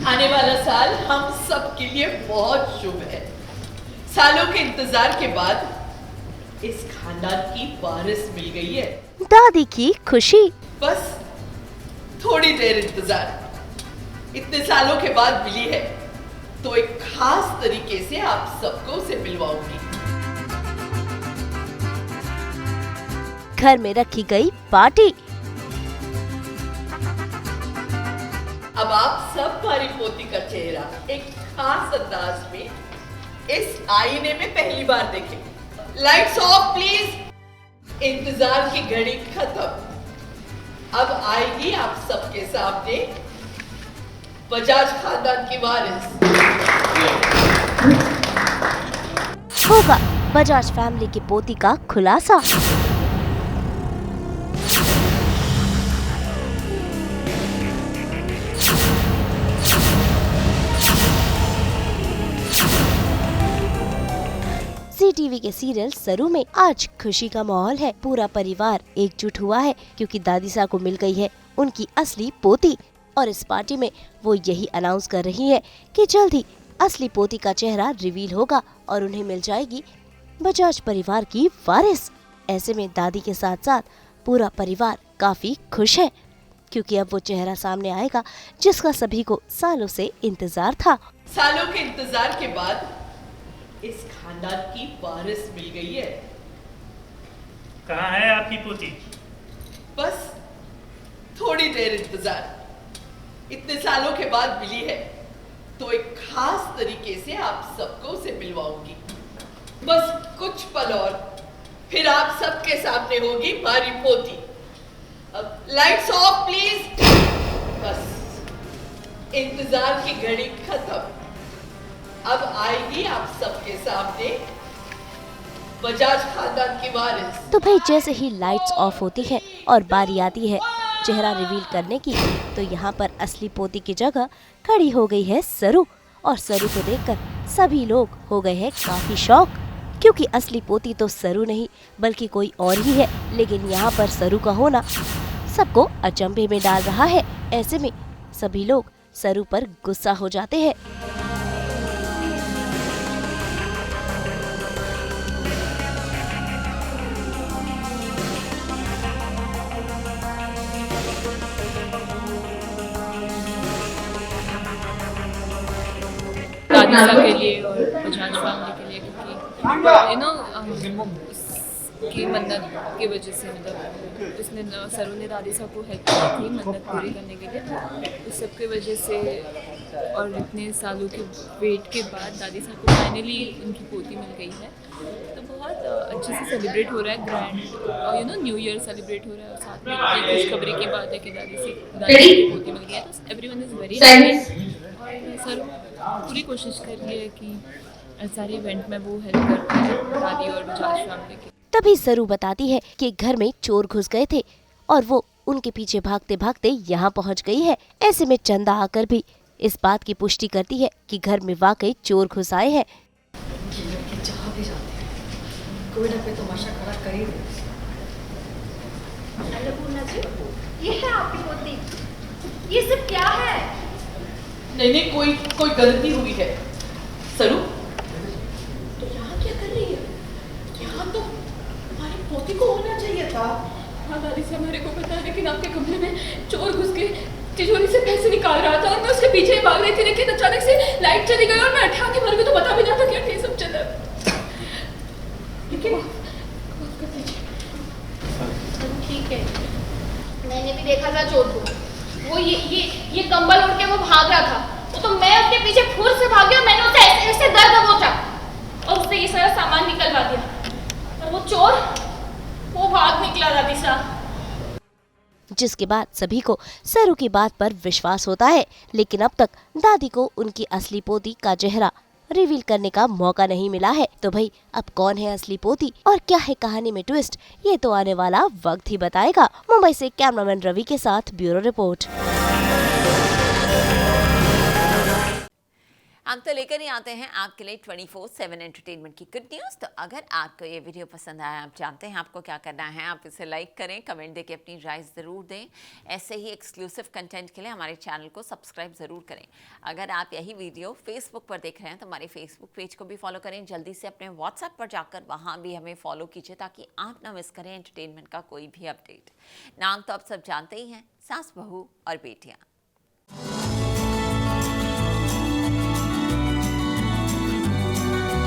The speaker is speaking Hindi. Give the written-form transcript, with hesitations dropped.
आने वाला साल हम सब के लिए बहुत शुभ है। सालों के इंतजार के बाद इस खानदान की वारिस मिल गई है। दादी की खुशी। बस थोड़ी देर इंतजार, इतने सालों के बाद मिली है तो एक खास तरीके से आप सबको उसे मिलवाऊंगी। घर में रखी गई पार्टी। अब आप सब हमारी पोती का चेहरा एक खास अंदाज में इस आईने में पहली बार देखें। Lights off please. इंतजार की घड़ी खत्म। अब आएगी आप सबके सामने बजाज खानदान की वारिस। होगा बजाज फैमिली की पोती का खुलासा। टीवी के सीरियल सरू में आज खुशी का माहौल है। पूरा परिवार एकजुट हुआ है क्योंकि दादी सा को मिल गई है उनकी असली पोती। और इस पार्टी में वो यही अनाउंस कर रही है कि जल्द ही असली पोती का चेहरा रिवील होगा और उन्हें मिल जाएगी बजाज परिवार की वारिस। ऐसे में दादी के साथ साथ पूरा परिवार काफी खुश है क्योंकि अब वो चेहरा सामने आएगा जिसका सभी को सालों से इंतजार था। सालों के इंतजार के बाद इस खानदान की वारिस मिल गई है। कहाँ है आपकी पोती? बस थोड़ी देर इंतजार, इतने सालों के बाद मिली है तो एक खास तरीके से आप सबको उसे मिलवाऊंगी। बस कुछ पल और फिर आप सबके सामने होगी हमारी पोती। अब लाइट्स ऑफ प्लीज। बस इंतजार की घड़ी खत्म। अब आएगी आप सबके सामने बजाज खानदान की वारिस। तो भाई जैसे ही लाइट्स ऑफ होती है और बारी आती है चेहरा रिवील करने की, तो यहाँ पर असली पोती की जगह खड़ी हो गई है सरू। और सरू को देखकर सभी लोग हो गए हैं काफी शॉक क्योंकि असली पोती तो सरू नहीं बल्कि कोई और ही है। लेकिन यहाँ पर सरू का होना सबको अचंभे में डाल रहा है। ऐसे में सभी लोग सरू पर गुस्सा हो जाते हैं। दादी के लिए और बजाज फैमिली के लिए, क्योंकि की मन्नत की वजह से, मतलब उसने सरू ने दादी साहब को हेल्प की थी मन्नत पूरी करने के लिए, तो उस सब की वजह से और इतने सालों के वेट के बाद दादी साहब को फाइनली उनकी पोती मिल गई है। तो बहुत अच्छे से सेलिब्रेट हो रहा है, ग्रैंड और न्यू ईयर सेलिब्रेट हो रहा है। और साथ में ये खुशखबरी की बात है कि दादी की पोती मिल गई है, तो एवरीवन इज़ वेरी हैप्पी। और सरू पूरी कोशिश कर रही है कि सारे इवेंट में वो हेल्प कर पाए दादी और बजाज फैमिली की। तभी सरू बताती है कि घर में चोर घुस गए थे और वो उनके पीछे भागते भागते यहाँ पहुँच गई है। ऐसे में चंदा आकर भी इस बात की पुष्टि करती है कि घर में वाकई चोर घुस आए हैं। कोई ना कोई तमाशा खड़ा कर ही दे। अन्नपूर्णा जी, ये है आपकी पोती। ये सब क्या है? नहीं, कोई गलती हुई है। सरू तो यहाँ क्या कर रही है? यहाँ तो हमारी पोती को होना चाहिए था। हाँ दादी से हमारे को पता है, लेकिन आपके कमरे में चोर घुस के तिजोरी से पैसे निकाल रहा था और मैं उसके पीछे भाग रही थी, लेकिन अचानक से लाइट चली गई और मैं उठा के मर गई, तो पता भी नहीं था क्या ये सब चला। लेकिन ठीक है, मैंने भी देखा था चोर को। वो ये कंबल उड़ के वो भाग रहा था, तो मैं उसके पीछे फुर से भागी और मैंने उसे ऐसे दर दबोचा और उससे ये सारा सामान निकलवा दिया। और वो चोर वो भाग निकला दादी साहब। जिसके बाद सभी को सरू की बात पर विश्वास होता है, लेकिन अब तक दादी को उनकी असली पोती का चेहरा रिवील करने का मौका नहीं मिला है। तो भाई अब कौन है असली पोती और क्या है कहानी में ट्विस्ट, ये तो आने वाला वक्त ही बताएगा। मुंबई से कैमरामैन रवि के साथ ब्यूरो रिपोर्ट। हम तो लेकर ही आते हैं आपके लिए 24/7 एंटरटेनमेंट की गुड न्यूज़। तो अगर आपको ये वीडियो पसंद आया, आप जानते हैं आपको क्या करना है, आप इसे लाइक करें, कमेंट देके अपनी राय ज़रूर दें। ऐसे ही एक्सक्लूसिव कंटेंट के लिए हमारे चैनल को सब्सक्राइब ज़रूर करें। अगर आप यही वीडियो फेसबुक पर देख रहे हैं तो हमारे फेसबुक पेज को भी फॉलो करें। जल्दी से अपने व्हाट्सएप पर जाकर वहाँ भी हमें फॉलो कीजिए ताकि आप ना मिस करें एंटरटेनमेंट का कोई भी अपडेट। नाम तो आप सब जानते ही हैं, सास बहू और बेटियाँ।